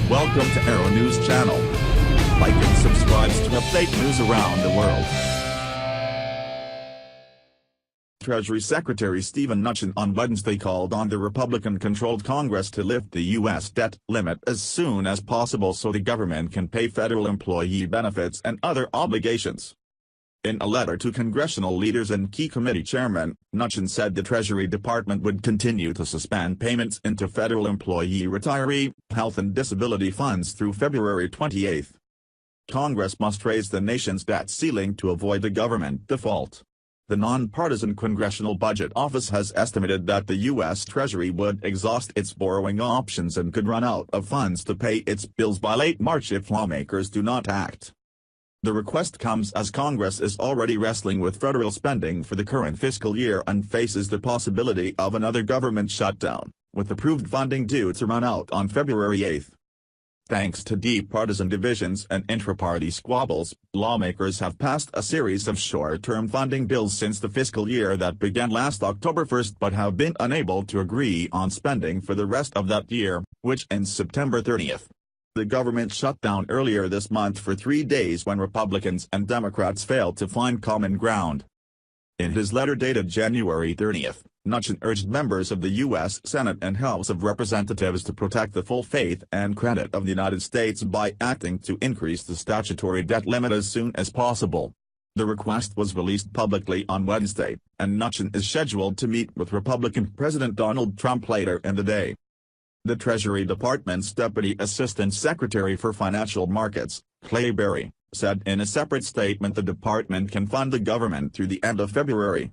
Welcome to Arrow News Channel. Like and subscribe to update news around the world. Treasury Secretary Steven Mnuchin on Wednesday called on the Republican-controlled Congress to lift the U.S. debt limit as soon as possible so the government can pay federal employee benefits and other obligations. In a letter to congressional leaders and key committee chairmen, Mnuchin said the Treasury Department would continue to suspend payments into federal employee retiree, health and disability funds through February 28. Congress must raise the nation's debt ceiling to avoid a government default. The nonpartisan Congressional Budget Office has estimated that the U.S. Treasury would exhaust its borrowing options and could run out of funds to pay its bills by late March if lawmakers do not act. The request comes as Congress is already wrestling with federal spending for the current fiscal year and faces the possibility of another government shutdown, with approved funding due to run out on February 8. Thanks to deep partisan divisions and intra-party squabbles, lawmakers have passed a series of short-term funding bills since the fiscal year that began last October 1 but have been unable to agree on spending for the rest of that year, which ends September 30. The government shut down earlier this month for 3 days when Republicans and Democrats failed to find common ground. In his letter dated January 30, Mnuchin urged members of the U.S. Senate and House of Representatives to protect the full faith and credit of the United States by acting to increase the statutory debt limit as soon as possible. The request was released publicly on Wednesday, and Mnuchin is scheduled to meet with Republican President Donald Trump later in the day. The Treasury Department's Deputy Assistant Secretary for Financial Markets, Clay Berry, said in a separate statement the department can fund the government through the end of February.